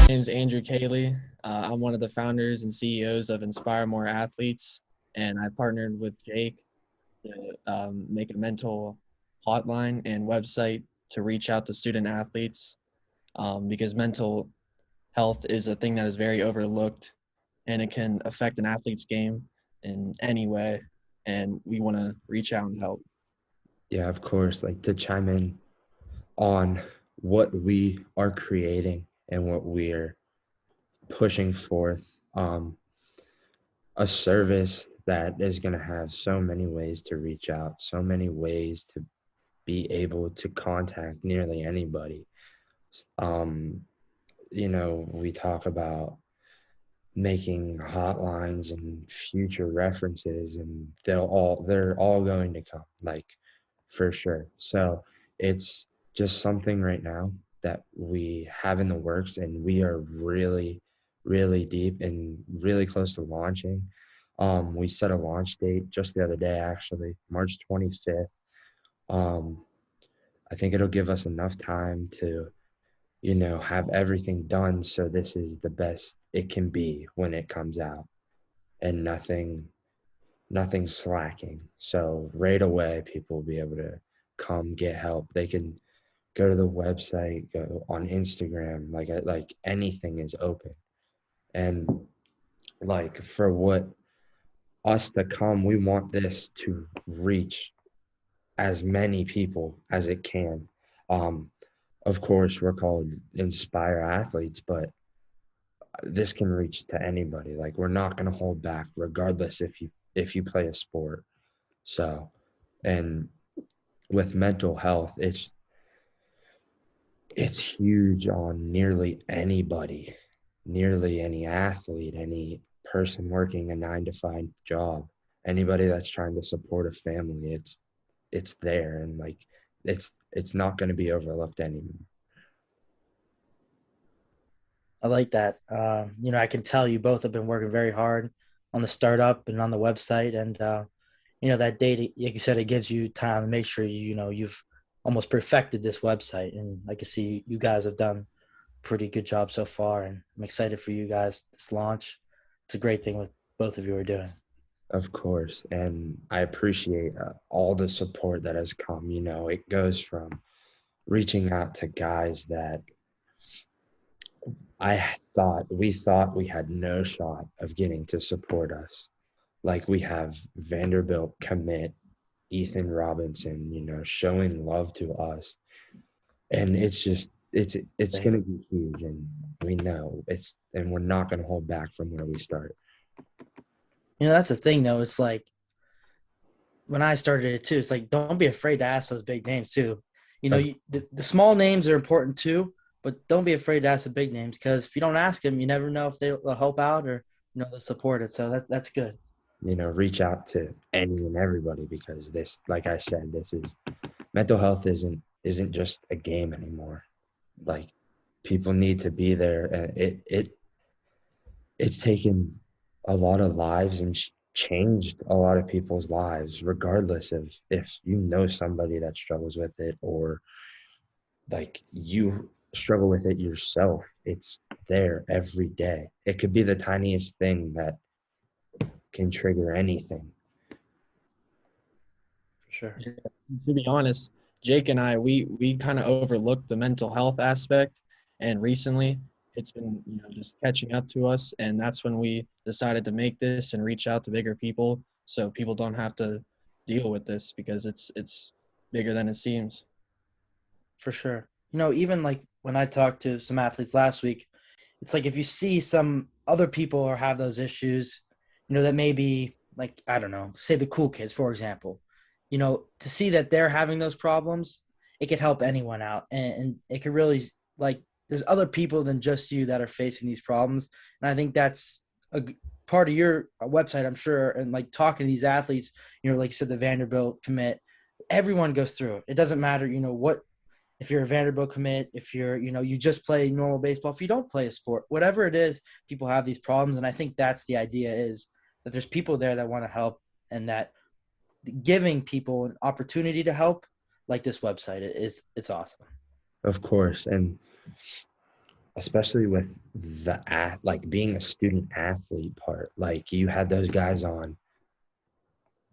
name's Andrew Kali. I'm one of the founders and CEOs of Inspire More Athletes, and I partnered with Jake to make a mental hotline and website to reach out to student athletes because mental health is a thing that is very overlooked and it can affect an athlete's game in any way. And we want to reach out and help. Yeah, of course. Like to chime in on what we are creating and what we're pushing forth. A service that is going to have so many ways to reach out, so many ways to be able to contact nearly anybody. Um, we talk about making hotlines and future references, and they're all going to come, like, for sure. So it's just something right now that we have in the works, and we are really, really deep and really close to launching. We set a launch date just the other day, actually, March 25th. um, I think it'll give us enough time to have everything done so this is the best it can be when it comes out, and nothing slacking. So right away people will be able to come get help. They can go to the website, go on Instagram, like anything is open. And like for what us to come, we want this to reach as many people as it can. Um, of course, we're called Inspire Athletes, but this can reach to anybody. Like we're not going to hold back regardless if you play a sport. So, and with mental health, it's huge on nearly anybody, nearly any athlete, any person working a 9 to 5 job, anybody that's trying to support a family. It's there, and like it's not going to be overlooked anymore. I like that. I can tell you both have been working very hard on the startup and on the website, and that data, like you said, it gives you time to make sure you've almost perfected this website, and I can see you guys have done a pretty good job so far, and I'm excited for you guys this launch. It's a great thing what both of you are doing. Of course, and I appreciate all the support that has come. It goes from reaching out to guys that we thought we had no shot of getting to support us. Like we have Vanderbilt commit Ethan Robinson, showing love to us. And it's just it's Big. gonna be huge, and we know and we're not gonna hold back from where we started. That's the thing though. It's like when I started it too, it's like don't be afraid to ask those big names too. Of The small names are important too, but don't be afraid to ask the big names because if you don't ask them, you never know if they'll help out or they'll support it. So that's good. reach out to any and everybody, because this, like I said, this is mental health isn't just a game anymore. Like people need to be there, and it's taken a lot of lives and changed a lot of people's lives, regardless of if somebody that struggles with it, or like you struggle with it yourself. It's there every day. It could be the tiniest thing that can trigger anything. For sure. Yeah, to be honest, Jake and we kind of overlooked the mental health aspect, and recently it's been just catching up to us, and that's when we decided to make this and reach out to bigger people so people don't have to deal with this because it's bigger than it seems. For sure. Even like when I talked to some athletes last week, it's like if you see some other people or have those issues, that maybe like, I don't know, say the cool kids, for example, to see that they're having those problems, it could help anyone out. And it could really like, there's other people than just you that are facing these problems. And I think that's part of your website, I'm sure. And like talking to these athletes, like you said, the Vanderbilt commit, everyone goes through it. It doesn't matter, what if you're a Vanderbilt commit, if you're, you just play normal baseball, if you don't play a sport, whatever it is, people have these problems. And I think that's the idea is that there's people there that want to help and that giving people an opportunity to help like this website it's awesome. Of course. And especially with like being a student athlete part. Like you had those guys on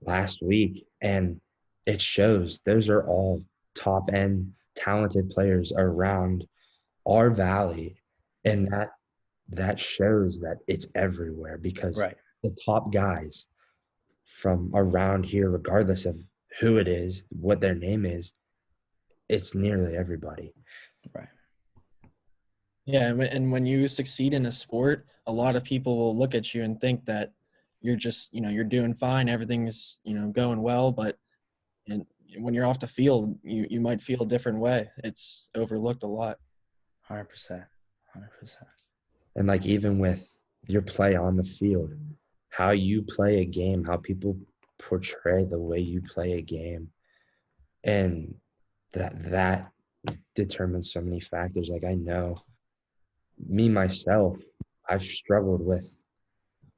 last week, and it shows those are all top end talented players around our valley, and that shows that it's everywhere because Right. the top guys from around here, regardless of who it is, what their name is, it's nearly everybody. Right. Yeah, and when you succeed in a sport, a lot of people will look at you and think that you're just, you're doing fine, everything's, going well, but and when you're off the field, you might feel a different way. It's overlooked a lot. 100%. 100%. And like even with your play on the field, how you play a game, how people portray the way you play a game, and that determines so many factors. Like I know me myself, I've struggled with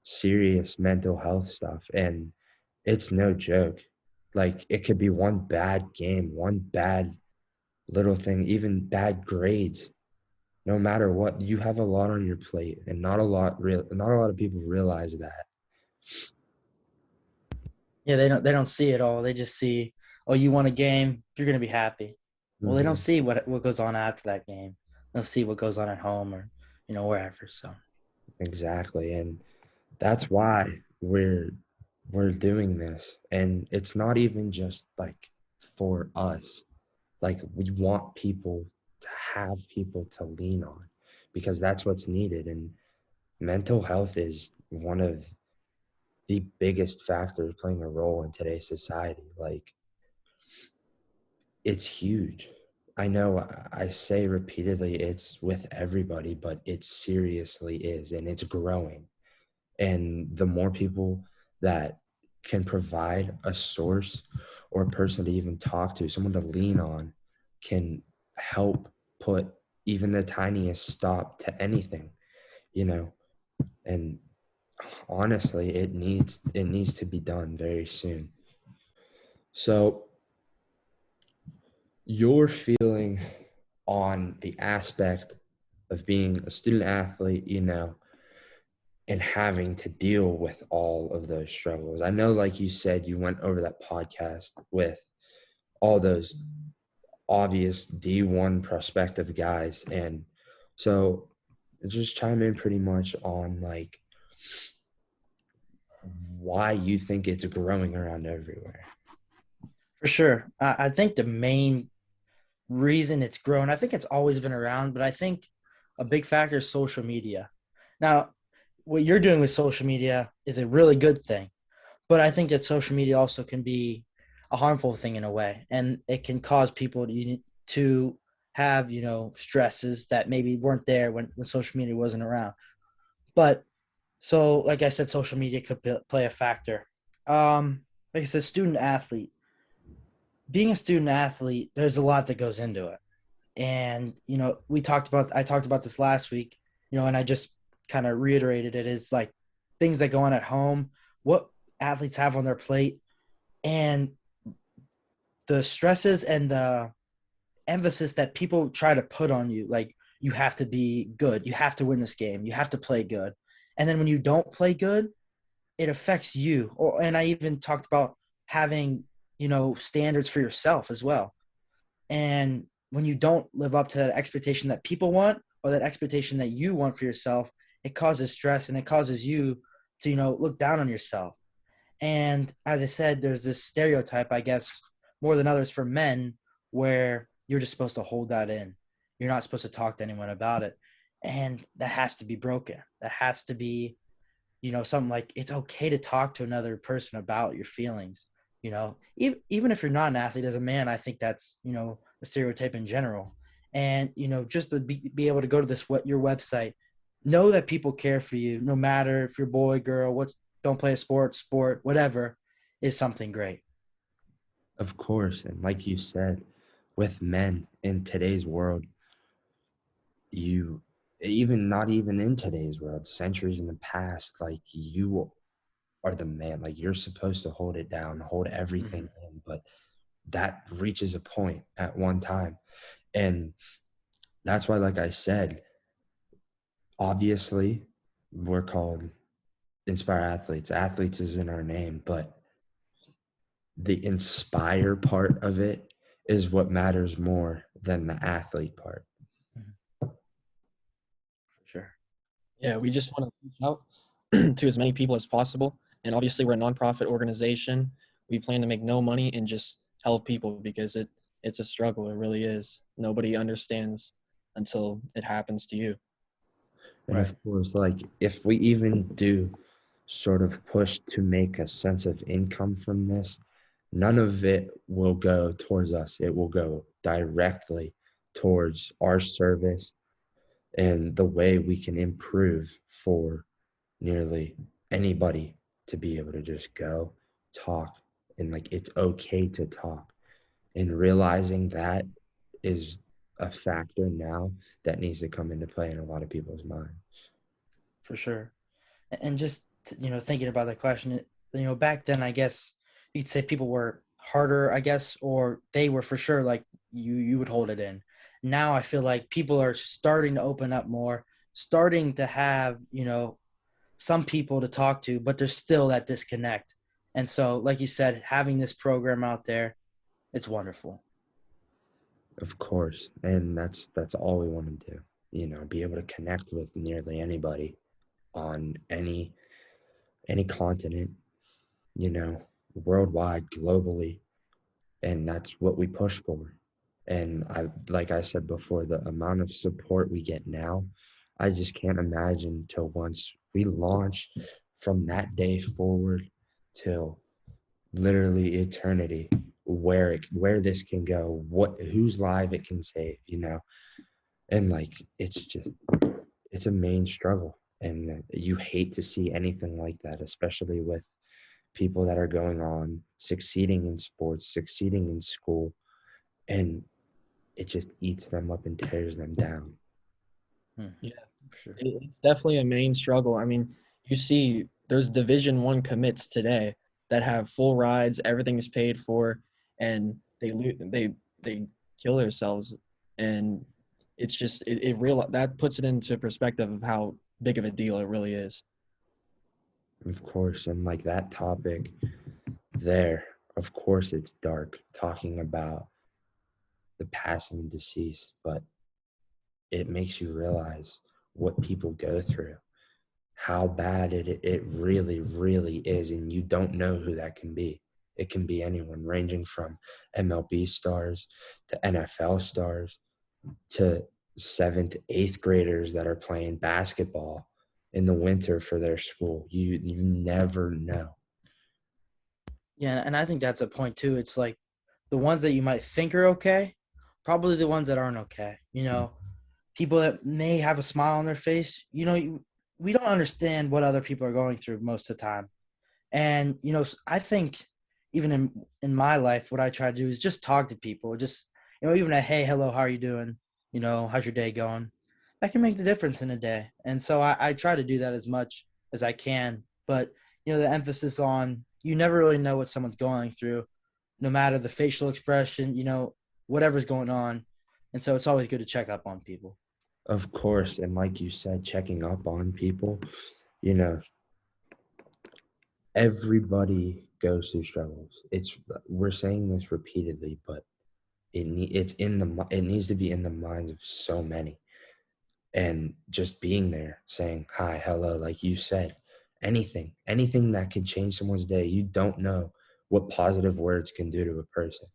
serious mental health stuff, and it's no joke. Like it could be one bad game, one bad little thing, even bad grades. No matter what, you have a lot on your plate, and not a lot of people realize that. Yeah, they don't see it all. They just see, oh, you won a game, you're gonna be happy. Well, they don't Mm-hmm. see what goes on after that game. They don't see what goes on at home or wherever. So Exactly, and that's why we're doing this, and it's not even just like for us. Like we want people to have people to lean on because that's what's needed, and mental health is one of the biggest factors playing a role in today's society. Like it's huge. I know I say repeatedly it's with everybody, but it seriously is, and it's growing. And the more people that can provide a source or a person to even talk to, someone to lean on, can help put even the tiniest stop to anything, you know. And honestly, it needs to be done very soon. So your feeling on the aspect of being a student athlete, and having to deal with all of those struggles. I know, like you said, you went over that podcast with all those obvious D1 prospective guys. And so just chime in pretty much on like why you think it's growing around everywhere. for sure, I think the main reason it's grown, I think it's always been around, but I think a big factor is social media. Now, what you're doing with social media is a really good thing, but I think that social media also can be a harmful thing in a way, and it can cause people to have stresses that maybe weren't there when social media wasn't around. But so, like I said, social media could play a factor. Like I said, student athlete. Being a student athlete, there's a lot that goes into it, and I talked about this last week, and I just kind of reiterated it, is like things that go on at home, what athletes have on their plate, and the stresses and the emphasis that people try to put on you, like you have to be good, you have to win this game, you have to play good, and then when you don't play good, it affects you. And I even talked about having standards for yourself as well. And when you don't live up to that expectation that people want, or that expectation that you want for yourself, it causes stress, and it causes you to look down on yourself. And as I said, there's this stereotype, I guess, more than others for men, where you're just supposed to hold that in. You're not supposed to talk to anyone about it. And that has to be broken. That has to be, something like it's okay to talk to another person about your feelings. Even if you're not an athlete, as a man, I think that's, a stereotype in general. And, just to be able to go to your website, know that people care for you, no matter if you're boy, girl, don't play a sport, whatever, is something great. Of course. And like you said, with men in today's world, you even not even in today's world, centuries in the past, like you are the man. Like you're supposed to hold it down, hold Mm-hmm. everything in, but that reaches a point at one time. And that's why, like I said, obviously we're called Inspire Athletes. Athletes is in our name, but the inspire part of it is what matters more than the athlete part. Sure. Yeah, we just want to reach out to as many people as possible. And obviously, we're a nonprofit organization. We plan to make no money and just help people because it's a struggle. It really is. Nobody understands until it happens to you. And Right. of course, like if we even do sort of push to make a sense of income from this, none of it will go towards us. It will go directly towards our service and the way we can improve for nearly anybody to be able to just go talk, and like it's okay to talk, and realizing that is a factor now that needs to come into play in a lot of people's minds. For sure. And just, thinking about that question, back then, I guess you could say people were harder, I guess, or they were for sure like you would hold it in. Now I feel like people are starting to open up more, starting to have, some people to talk to, but there's still that disconnect. And so, like you said, having this program out there, it's wonderful. Of course, and that's all we want to do, be able to connect with nearly anybody on any continent, you know worldwide, globally, and that's what we push for. And like I said before, the amount of support we get now, I just can't imagine till once we launch, from that day forward till literally eternity, where this can go, whose life it can save, and like it's a main struggle, and you hate to see anything like that, especially with people that are going on, succeeding in sports, succeeding in school, and it just eats them up and tears them down. Yeah, For sure. it's definitely a main struggle. I mean, you see, there's Division 1 commits today that have full rides, everything's paid for, and they kill themselves, and it's just it real that puts it into perspective of how big of a deal it really is. Of course, and like that topic there, of course it's dark talking about the passing and deceased, but it makes you realize what people go through, how bad it really, really is. And you don't know who that can be. It can be anyone, ranging from MLB stars to NFL stars to seventh, eighth graders that are playing basketball in the winter for their school. You never know. Yeah, and I think that's a point too. It's like the ones that you might think are okay, probably the ones that aren't okay. People that may have a smile on their face, we don't understand what other people are going through most of the time. And I think even in my life, what I try to do is just talk to people, just even a hey, hello, how are you doing? How's your day going? That can make the difference in a day. And so I try to do that as much as I can. But the emphasis on you never really know what someone's going through, no matter the facial expression, whatever's going on. And so it's always good to check up on people. Of course, and like you said, checking up on people, you know, everybody goes through struggles. We're saying this repeatedly, but it needs to be in the minds of so many. And just being there, saying hi, hello, like you said, anything that could change someone's day. You don't know what positive words can do to a person.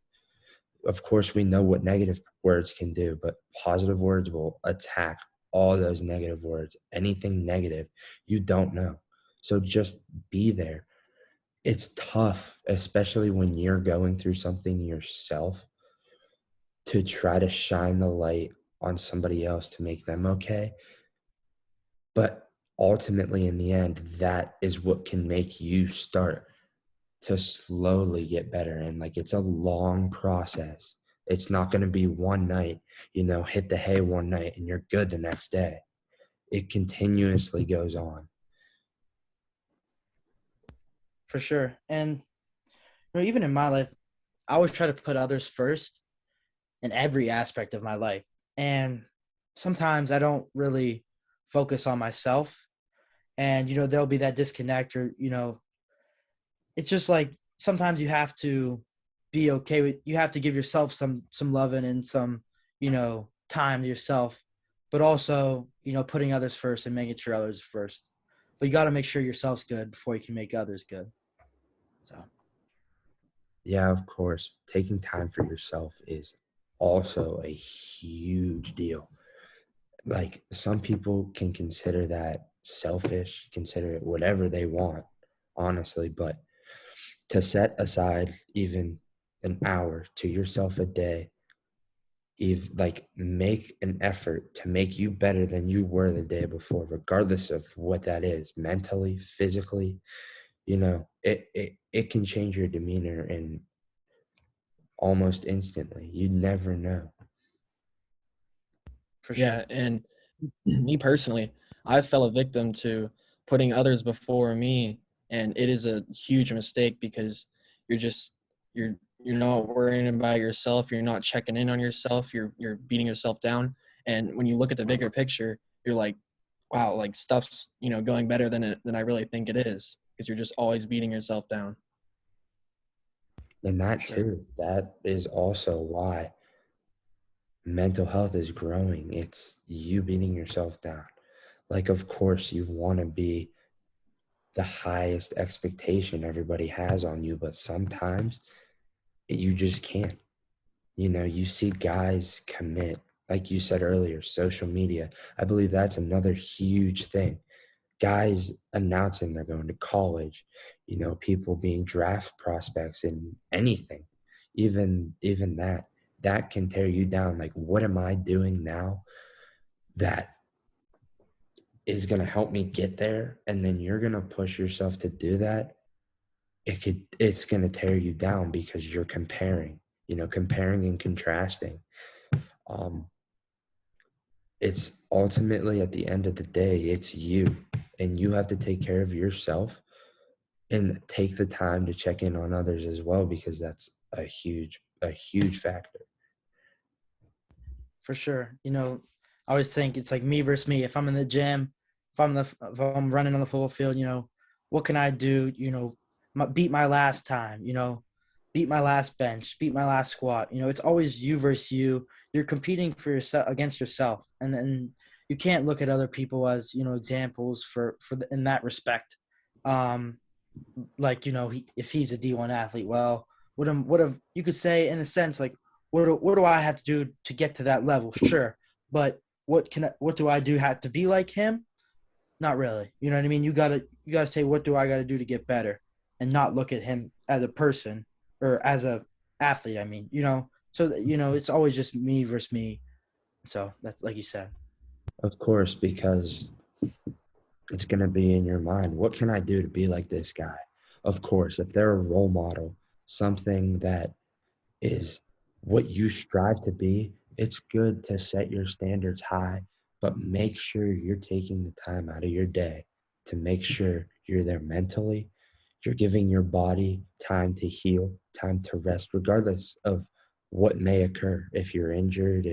Of course, we know what negative words can do, but positive words will attack all those negative words. Anything negative, you don't know. So just be there. It's tough, especially when you're going through something yourself, to try to shine the light on somebody else to make them okay. But ultimately, in the end, that is what can make you start to slowly get better. And like, it's a long process. It's not going to be one night, hit the hay one night and you're good the next day. It continuously goes on. For sure. And even in my life, I always try to put others first in every aspect of my life. And sometimes I don't really focus on myself. And, there'll be that disconnect, or, it's just like sometimes you have to be okay with, you have to give yourself some loving and some, time to yourself, but also, putting others first and making sure others first. But you got to make sure yourself's good before you can make others good. So, Yeah, of course. Taking time for yourself is also a huge deal. Like some people can consider that selfish, consider it whatever they want, honestly, but to set aside even an hour to yourself a day, like make an effort to make you better than you were the day before, regardless of what that is, mentally, physically, it can change your demeanor and almost instantly. You never know. for Yeah, sure. and me personally, I fell a victim to putting others before me, and it is a huge mistake because you're just you're not worrying about yourself, you're not checking in on yourself, you're beating yourself down. And when you look at the bigger picture, you're like, wow, like stuff's, going better than I really think it is, because you're just always beating yourself down. And For that sure. too, that is also why mental health is growing. It's you beating yourself down. Like, of course, you want to be the highest expectation everybody has on you, but sometimes you just can't. You see guys commit, like you said earlier, social media. I believe that's another huge thing. Guys announcing they're going to college, people being draft prospects in anything, even that can tear you down. Like, what am I doing now that is going to help me get there? And then you're going to push yourself to do that. It's going to tear you down because you're comparing and contrasting. um it's ultimately, at the end of the day, it's you, and you have to take care of yourself and take the time to check in on others as well, because that's a huge factor. For sure. I always think it's like me versus me. If I'm in the gym, if I'm running on the football field, what can I do? Beat my last time. Beat my last bench, beat my last squat. It's always you versus you. You're competing for yourself against yourself, and then you can't look at other people as examples in that respect. Um, like if he's a D1 athlete, well, what have you could say in a sense, like what do I have to do to get to that level? Sure, but what do I do have to be like him? Not really. You know what I mean? You gotta say, what do I gotta do to get better, and not look at him as a person or as a athlete. I mean, so that, it's always just me versus me. So that's like you said. Of course, because it's going to be in your mind, what can I do to be like this guy? Of course, if they're a role model, something that is what you strive to be, it's good to set your standards high, but make sure you're taking the time out of your day to make sure you're there mentally. You're giving your body time to heal, time to rest, regardless of what may occur. If you're injured,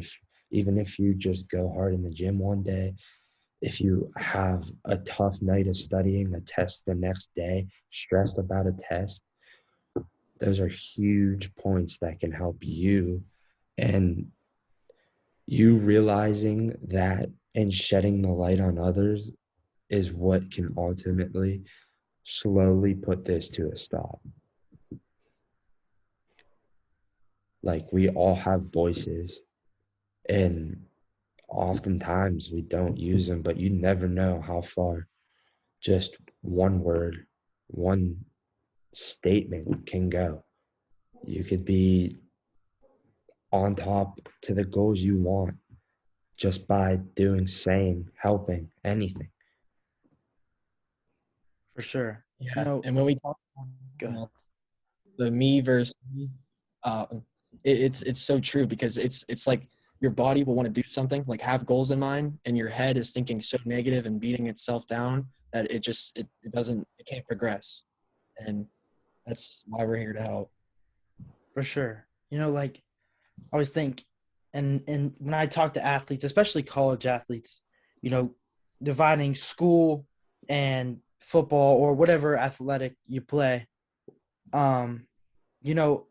even if you just go hard in the gym one day, if you have a tough night of studying, a test the next day, stressed about a test, those are huge points that can help you. And you realizing that and shedding the light on others is what can ultimately slowly put this to a stop. Like, we all have voices, and oftentimes we don't use them, but you never know how far just one word, one statement can go. You could be on top to the goals you want just by doing, saying, helping, anything. For sure. Yeah, and when we talk Go ahead. about the me versus me, uh, it's so true, because it's like your body will want to do something, like have goals in mind, and your head is thinking so negative and beating itself down that it can't progress. And that's why we're here to help. For sure. Like I always think, and when I talk to athletes, especially college athletes, you know, dividing school and football or whatever athletic you play, um, you know,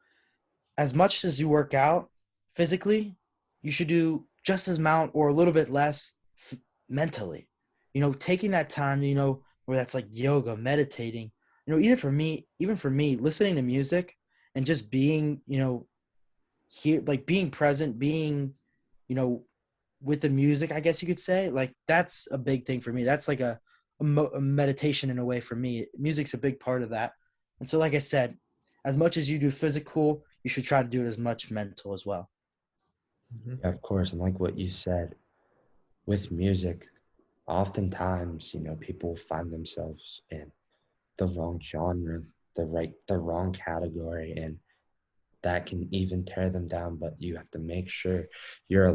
as much as you work out physically, you should do just as amount or a little bit less mentally. Taking that time, where that's like yoga, meditating. Even for me, listening to music and just being, here, like being present, being, you know, with the music, I guess you could say, like that's a big thing for me. That's like a meditation in a way for me. Music's a big part of that. And so, like I said, as much as you do physical, you should try to do it as much mental as well. Mhm. Yeah, of course. And like what you said, with music, oftentimes, people find themselves in the wrong genre, the wrong category, and that can even tear them down. But you have to make sure you're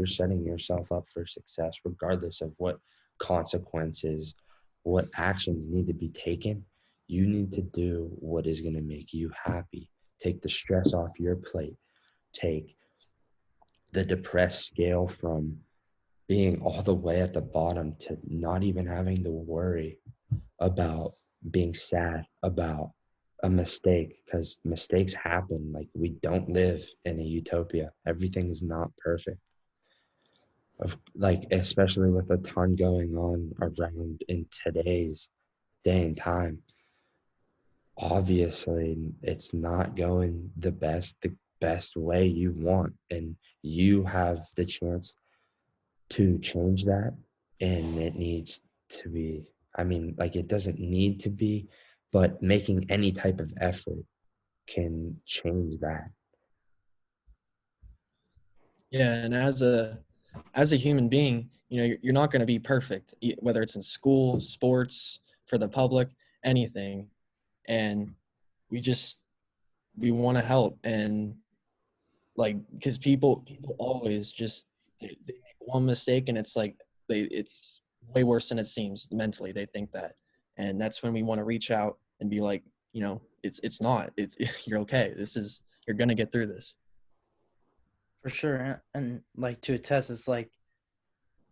setting yourself up for success, regardless of what consequences, what actions need to be taken. You need to do what is going to make you happy. Take the stress off your plate. Take the depressed scale from being all the way at the bottom to not even having to worry about being sad about a mistake, because mistakes happen. Like, we don't live in a utopia. Everything is not perfect. Like, especially with a ton going on around in today's day and time. Obviously, it's not going the best way you want, and you have the chance to change that. And it needs to be, I mean, like, it doesn't need to be, but making any type of effort can change that. Yeah, and as a human being, you're not going to be perfect, whether it's in school, sports, for the public, anything. And we just we want to help, and like because people always just they make one mistake, and it's like it's way worse than it seems mentally. They think that, and that's when we want to reach out and be like, it's not. It's you're okay. You're gonna get through this. For sure. And like to attest, it's like,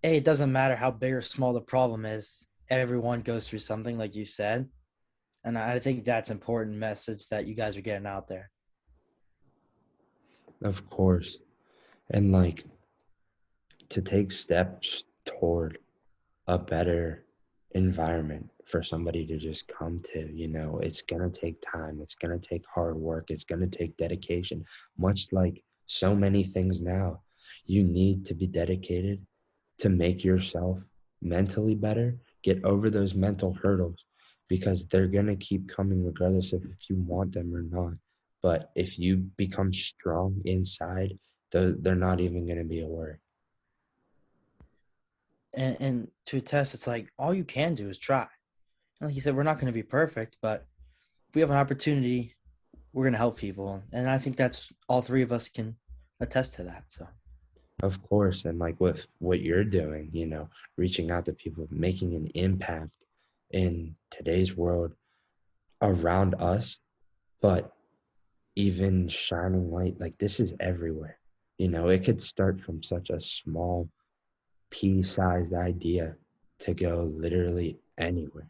hey, it doesn't matter how big or small the problem is. Everyone goes through something, like you said. And I think that's important message that you guys are getting out there. Of course. And like, to take steps toward a better environment for somebody to just come to, it's going to take time. It's going to take hard work. It's going to take dedication, much like so many things now. You need to be dedicated to make yourself mentally better, get over those mental hurdles, because they're going to keep coming regardless of if you want them or not. But if you become strong inside, they're not even going to be a worry. And to attest, it's like all you can do is try. And like you said, we're not going to be perfect, but if we have an opportunity, we're going to help people. And I think that's all three of us can attest to that. So Of course. And like with what you're doing, reaching out to people, making an impact in today's world around us, but even shining light, like, this is everywhere. It could start from such a small pea-sized idea to go literally anywhere.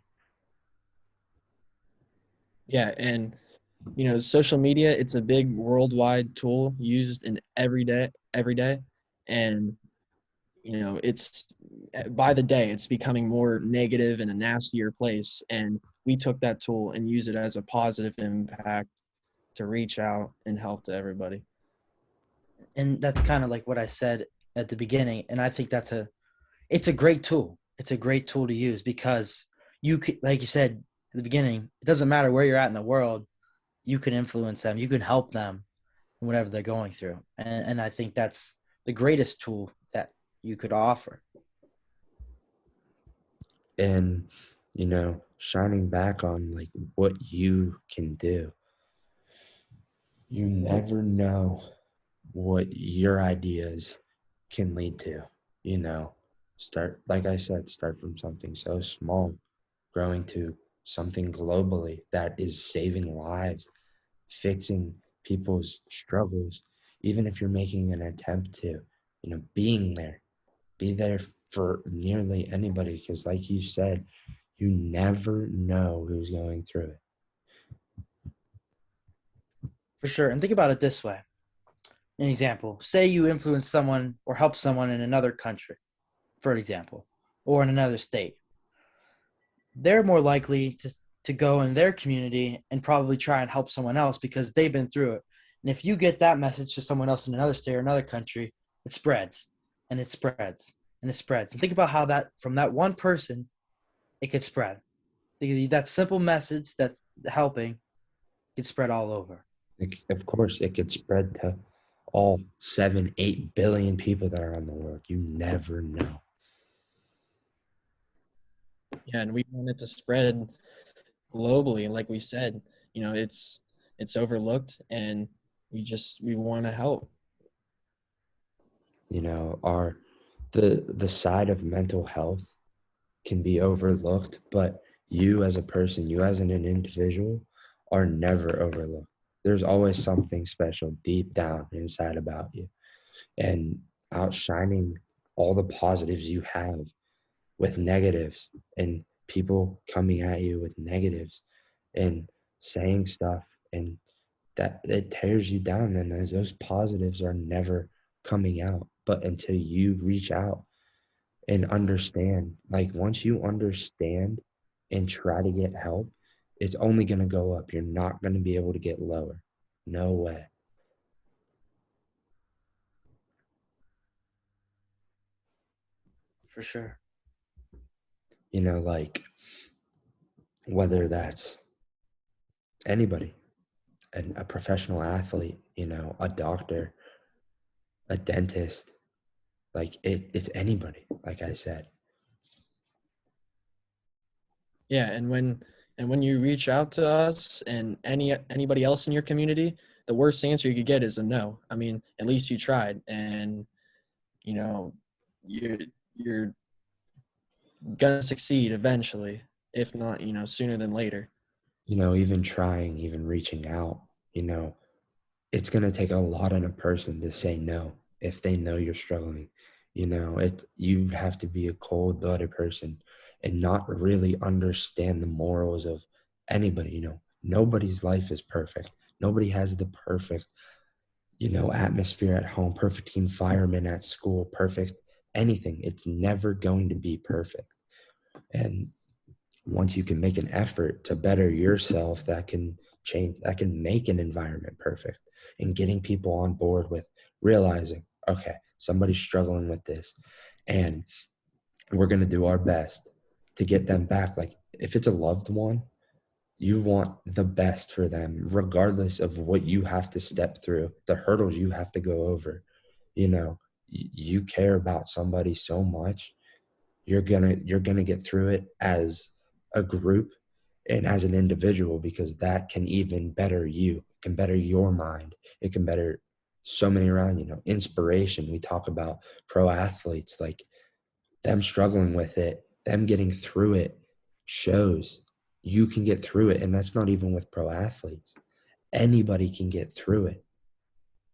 Yeah, and social media, it's a big worldwide tool used in every day, and it's by the day it's becoming more negative and a nastier place, and we took that tool and use it as a positive impact to reach out and help to everybody. and that's kind of like what I said at the beginning. And I think it's a great tool. It's a great tool to use because you could, like you said at the beginning, it doesn't matter where you're at in the world, you can influence them, you can help them in whatever they're going through. And I think that's the greatest tool that you could offer. And, shining back on like what you can do. You never know what your ideas can lead to. You know, like I said, start from something so small, growing to something globally that is saving lives, fixing people's struggles. Even if you're making an attempt to, being there, be there for nearly anybody, because like you said, you never know who's going through it. For sure. And think about it this way. An example, say you influence someone or help someone in another country, for example, or in another state. They're more likely to go in their community and probably try and help someone else because they've been through it. And if you get that message to someone else in another state or another country, it spreads and it spreads and it spreads. And think about how that from that one person, it could spread. That simple message that's helping could spread all over. Of course, it could spread to all 7-8 billion people that are on the world. You never know. Yeah, and we want it to spread globally. Like we said, it's overlooked, and we want to help. The side of mental health can be overlooked, but you as a person, you as an individual, are never overlooked. There's always something special deep down inside about you, and outshining all the positives you have with negatives, and people coming at you with negatives and saying stuff, and that it tears you down. And as those positives are never coming out, but until you reach out and understand, like once you understand and try to get help, it's only going to go up. You're not going to be able to get lower. No way. For sure. Like whether that's anybody, a professional athlete, a doctor, a dentist, like it's anybody, like I said. Yeah, and when you reach out to us and anybody else in your community, the worst answer you could get is a no. I mean, at least you tried, and you're gonna succeed eventually, if not, sooner than later. Even trying, even reaching out, it's going to take a lot in a person to say no if they know you're struggling. You have to be a cold-blooded person and not really understand the morals of anybody. Nobody's life is perfect. Nobody has the perfect, atmosphere at home, perfect environment at school, perfect anything. It's never going to be perfect. And once you can make an effort to better yourself, that can change, that can make an environment perfect. And getting people on board with realizing, okay, somebody's struggling with this, and we're going to do our best to get them back. Like if it's a loved one, you want the best for them, regardless of what you have to step through, the hurdles you have to go over. You care about somebody so much, you're gonna get through it as a group and as an individual, because that can even better you, can better your mind. It can better so many around. Inspiration, we talk about pro athletes, like them struggling with it, them getting through it shows you can get through it. And that's not even with pro athletes. Anybody can get through it.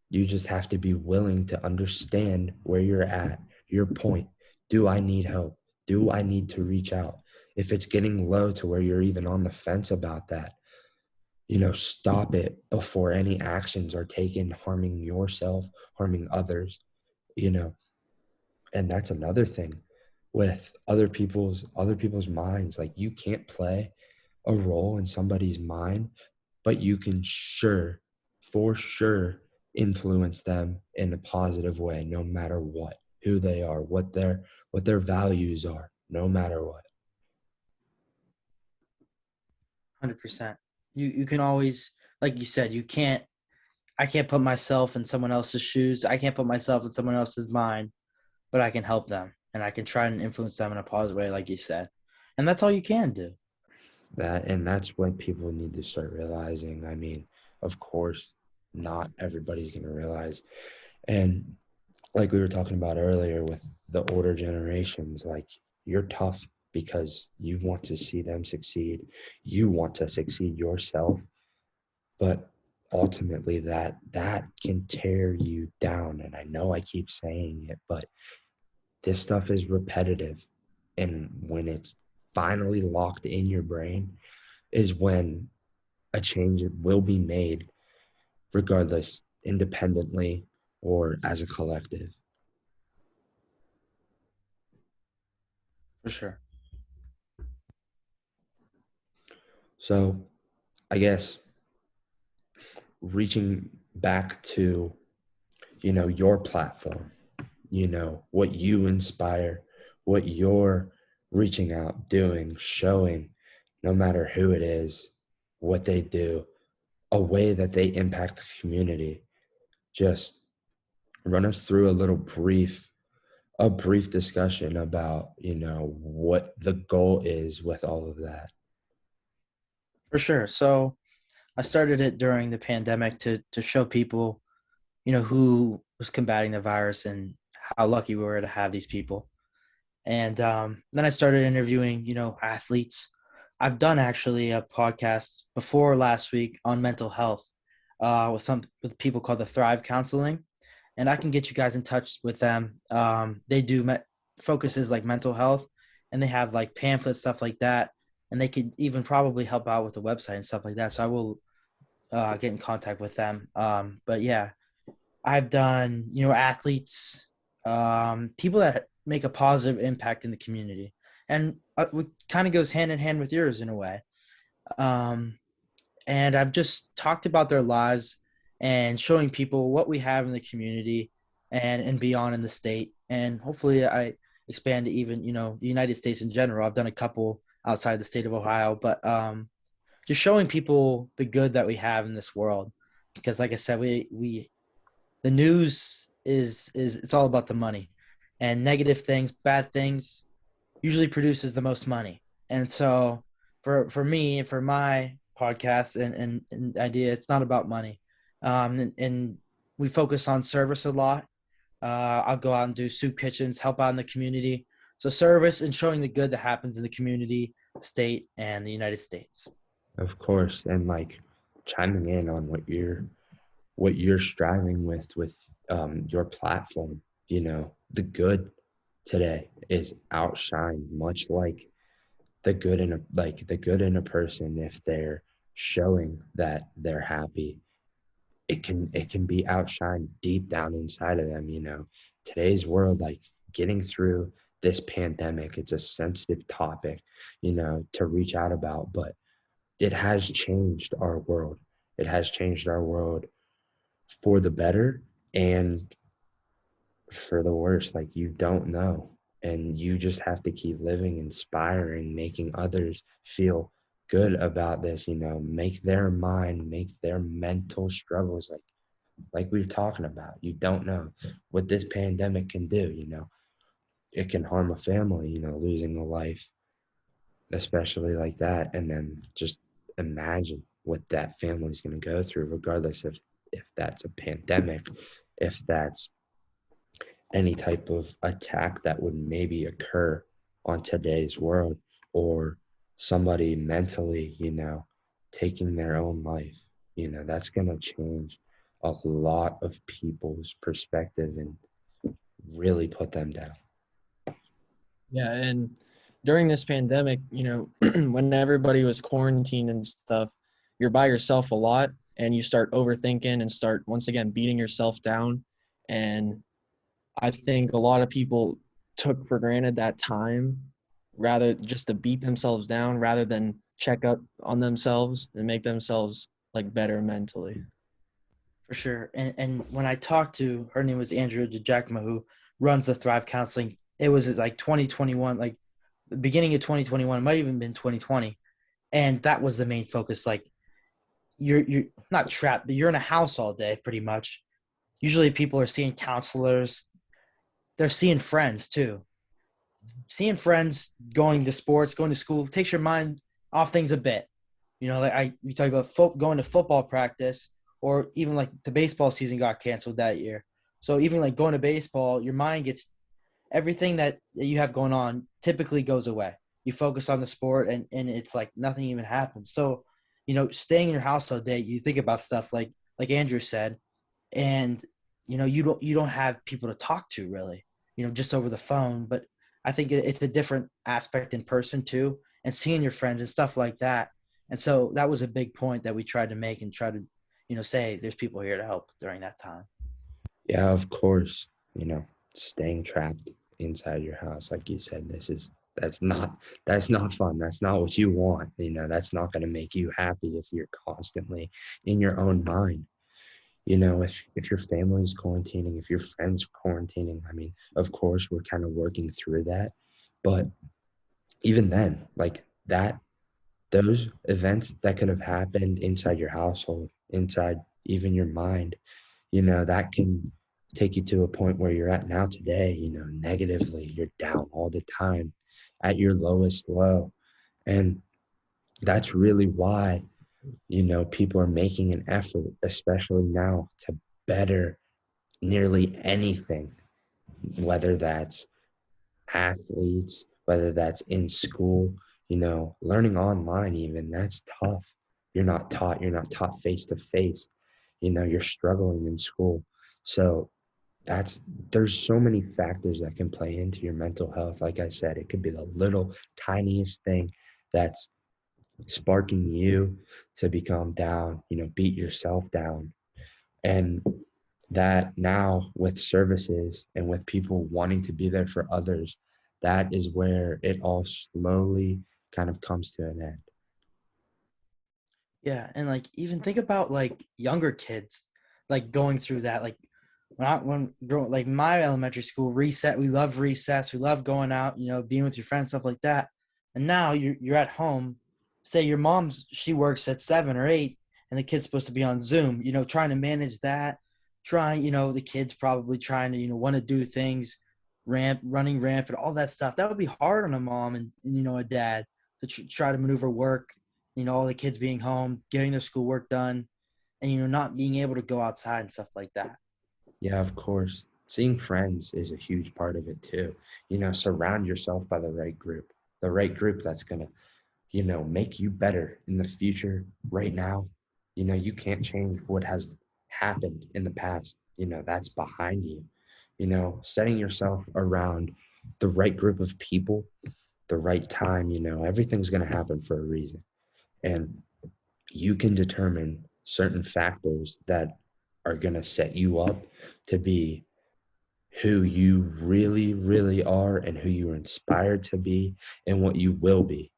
You just have to be willing to understand where you're at, your point. Do I need help? Do I need to reach out? If it's getting low to where you're even on the fence about that, stop it before any actions are taken harming yourself, harming others, and that's another thing with other people's minds. Like you can't play a role in somebody's mind, but you can for sure influence them in a positive way, no matter what, who they are, what their values are, no matter what. 100%. You can always, like you said, I can't put myself in someone else's shoes. I can't put myself in someone else's mind, but I can help them and I can try and influence them in a positive way, like you said. And that's all you can do. That's what people need to start realizing. I mean, of course, not everybody's going to realize. And like we were talking about earlier with the older generations, like you're tough because you want to see them succeed. You want to succeed yourself. But ultimately that can tear you down. And I know I keep saying it, but this stuff is repetitive. And when it's finally locked in your brain is when a change will be made, regardless, independently or as a collective. For sure. So I guess reaching back to, your platform, what you inspire, what you're reaching out, doing, showing, no matter who it is, what they do, a way that they impact the community. Just run us through a brief discussion about, what the goal is with all of that. For sure. So I started it during the pandemic to show people, who was combating the virus and how lucky we were to have these people. And then I started interviewing, athletes. I've done actually a podcast before last week on mental health with people called the Thrive Counseling, and I can get you guys in touch with them. They do focuses like mental health, and they have like pamphlets, stuff like that, and they could even probably help out with the website and stuff like that. So I will get in contact with them. But yeah, I've done, athletes, people that make a positive impact in the community. And it kind of goes hand in hand with yours in a way. Um, and I've just talked about their lives and showing people what we have in the community and beyond in the state. And hopefully I expand to even, the United States in general. I've done a couple outside the state of Ohio, but just showing people the good that we have in this world. Because like I said, we the news is it's all about the money, and negative things, bad things usually produces the most money. And so for me and for my podcast and idea, it's not about money. And we focus on service a lot. I'll go out and do soup kitchens, help out in the community. So service and showing the good that happens in the community, state, and the United States. Of course. And like chiming in on what you're striving with your platform, the good today is outshined, much like the good in a person. If they're showing that they're happy, it can be outshined deep down inside of them. Today's world, like getting through this pandemic, it's a sensitive topic, to reach out about, but it has changed our world. It has changed our world for the better and for the worse. Like, you don't know, and you just have to keep living, inspiring, making others feel good about this, make their mind, make their mental struggles, like we were talking about. You don't know what this pandemic can do. It can harm a family, losing a life, especially like that. And then just imagine what that family's going to go through, regardless of if that's a pandemic, if that's any type of attack that would maybe occur on today's world, or somebody mentally, taking their own life. That's going to change a lot of people's perspective and really put them down. Yeah, and during this pandemic, when everybody was quarantined and stuff, you're by yourself a lot, and you start overthinking and start once again beating yourself down. And I think a lot of people took for granted that time, rather just to beat themselves down rather than check up on themselves and make themselves like better mentally. For sure. And when I talked to her, name was Andrea DeJacma, who runs the Thrive Counseling. It was like 2021, like the beginning of 2021. It might have even been 2020, and that was the main focus. Like you're not trapped, but you're in a house all day, pretty much. Usually, people are seeing counselors. They're seeing friends too. Seeing friends, going to sports, going to school takes your mind off things a bit. Like we talk about going to football practice, or even like the baseball season got canceled that year. So even like going to baseball, your mind gets everything that you have going on typically goes away. You focus on the sport, and it's like nothing even happens. So, staying in your house all day, you think about stuff like Andrew said, and you don't have people to talk to really. just over the phone. But I think it's a different aspect in person too, and seeing your friends and stuff like that. And so that was a big point that we tried to make and try to, say there's people here to help during that time. Yeah, of course, staying trapped inside your house, like you said, that's not fun. That's not what you want. That's not going to make you happy if you're constantly in your own mind. If your family's quarantining, if your friends are quarantining, I mean, of course, we're kind of working through that. But even then, like that, those events that could have happened inside your household, inside even your mind, that can take you to a point where you're at now today, negatively, you're down all the time at your lowest low. And that's really why, people are making an effort, especially now, to better nearly anything, whether that's athletes, whether that's in school, learning online, even that's tough. You're not taught face to face, you're struggling in school. So that's there's so many factors that can play into your mental health. Like I said, it could be the little tiniest thing that's sparking you to become down, beat yourself down. And that now with services and with people wanting to be there for others, that is where it all slowly kind of comes to an end. Yeah, and like even think about like younger kids like going through that. Like when growing like my elementary school reset, we love recess, we love going out, being with your friends, stuff like that. And now you're at home. Say your mom's she works at 7 or 8, and the kid's supposed to be on Zoom. Trying to manage that, trying the kids probably trying to want to do things, running rampant, all that stuff. That would be hard on a mom and a dad to try to maneuver work. All the kids being home, getting their schoolwork done, and not being able to go outside and stuff like that. Yeah, of course. Seeing friends is a huge part of it too. Surround yourself by the right group that's going to, make you better in the future. Right now, you can't change what has happened in the past. That's behind you. Setting yourself around the right group of people, the right time, everything's going to happen for a reason. And you can determine certain factors that are going to set you up to be who you really, really are and who you are inspired to be and what you will be.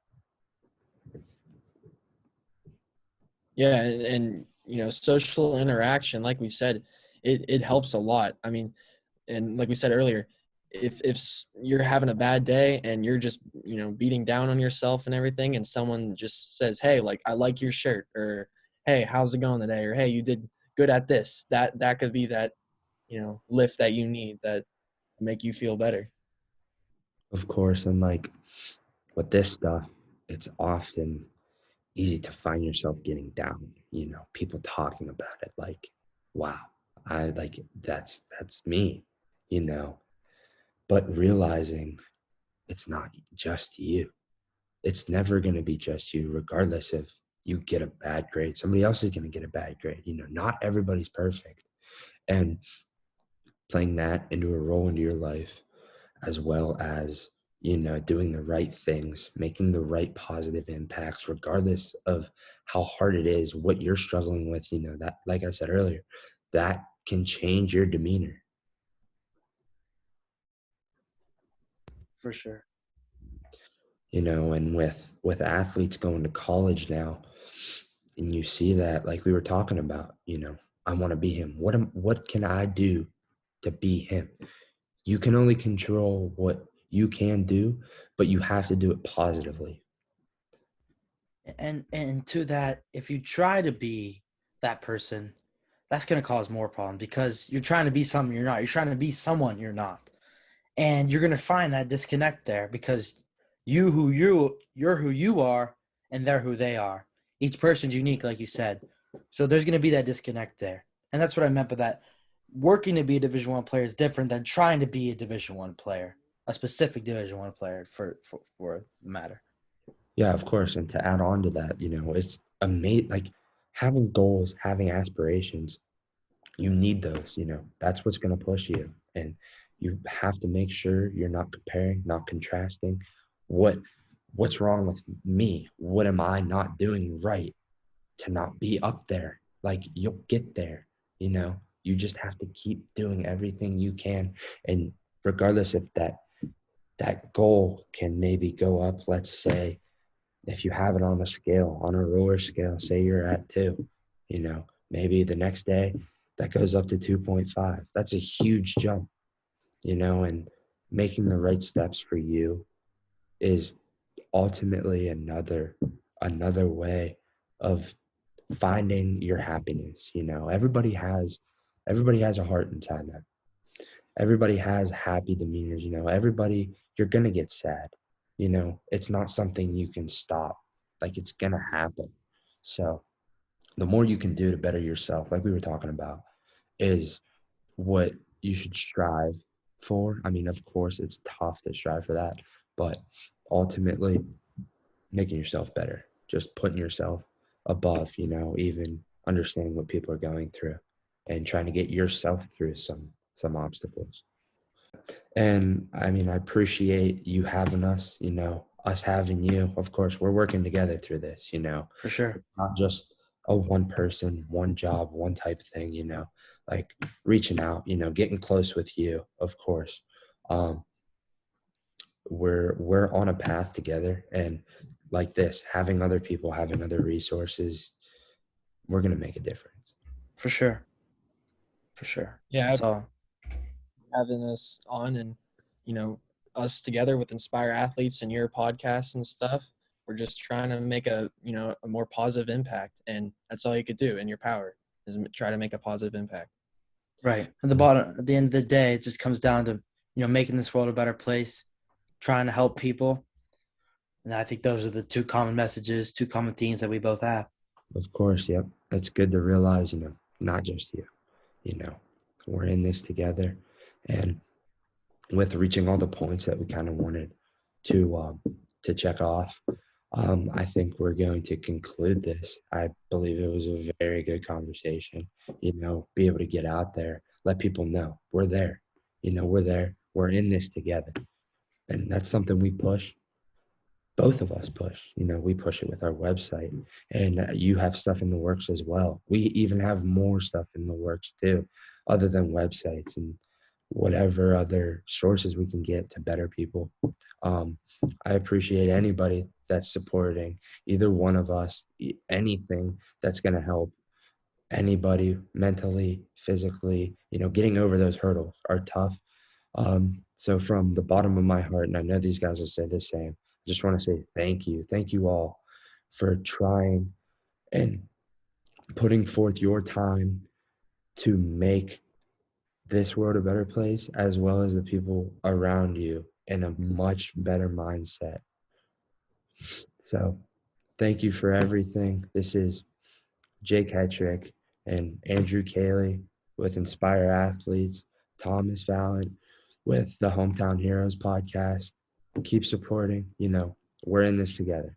Yeah, and social interaction, like we said, it helps a lot. I mean, and like we said earlier, if you're having a bad day and you're just beating down on yourself and everything, and someone just says, hey, like, I like your shirt, or hey, how's it going today, or hey, you did good at this, that could be that lift that you need, that make you feel better. Of course, and like with this stuff, it's often easy to find yourself getting down, people talking about it like, wow, I like that's me, you know, but realizing it's not just you. It's never going to be just you, regardless if you get a bad grade. Somebody else is going to get a bad grade. Not everybody's perfect. And playing that into a role into your life, as well as, doing the right things, making the right positive impacts, regardless of how hard it is, what you're struggling with, that, like I said earlier, that can change your demeanor. For sure. And with athletes going to college now, and you see that, like we were talking about, I want to be him. What can I do to be him? You can only control what you can do, but you have to do it positively. And to that, if you try to be that person, that's going to cause more problems because you're trying to be something you're not. You're trying to be someone you're not, and you're going to find that disconnect there because you're who you are, and they're who they are. Each person's unique, like you said. So there's going to be that disconnect there, and that's what I meant by that. Working to be a Division I player is different than trying to be a Division I player, a specific Division I player for the matter. Yeah, of course. And to add on to that, it's amazing. Like having goals, having aspirations, you need those. That's what's going to push you. And You have to make sure you're not comparing, not contrasting. What's wrong with me? What am I not doing right to not be up there? Like, you'll get there, you know. You just have to keep doing everything you can. And regardless if that goal can maybe go up, let's say, if you have it on a scale, on a roller scale, say you're at 2, you know, maybe the next day that goes up to 2.5. That's a huge jump, you know, and making the right steps for you is ultimately another way of finding your happiness. You know, everybody has a heart inside them. Everybody has happy demeanors. You know, you're gonna get sad. You know, it's not something you can stop. Like, it's gonna happen. So the more you can do to better yourself, like we were talking about, is what you should strive for. I mean, of course, it's tough to strive for that, but ultimately, making yourself better, just putting yourself above, you know, even understanding what people are going through and trying to get yourself through some obstacles. And I mean, I appreciate you having us, you know, us having you. Of course, we're working together through this, you know, For sure. not just a one person, one job, one type of thing, you know, like reaching out, you know, getting close with you, of course. Um, we're on a path together, and like this, having other people, having other resources, we're going to make a difference. For sure. For sure. Yeah, That's all. having us on and, you know, us together with Inspire Athletes and your podcast and stuff. We're just trying to make a, you know, a more positive impact. And that's all you could do in your power is try to make a positive impact. Right. At the end of the day, it just comes down to, making this world a better place, trying to help people. And I think those are the two common messages, two common themes that we both have. Of course, yep. It's good to realize, you know, not just you know, we're in this together. And with reaching all the points that we kind of wanted to check off, I think we're going to conclude this. I believe it was a very good conversation. You know, be able to get out there, let people know we're there. You know, we're there. We're in this together, and that's something we push. Both of us push. You know, we push it with our website, and you have stuff in the works as well. We even have more stuff in the works too, other than websites and whatever other sources we can get to better people. Um, I appreciate anybody that's supporting either one of us, anything that's going to help anybody mentally, physically. You know, getting over those hurdles are tough. So from the bottom of my heart, and I know these guys will say the same, I just want to say thank you. Thank you all for trying and putting forth your time to make this world a better place, as well as the people around you in a much better mindset. So thank you for everything. This is Jake Hettrick and Andrew Kali with Inspire Athletes, Thomas Vallant with the Hometown Heroes podcast. Keep supporting, you know, we're in this together.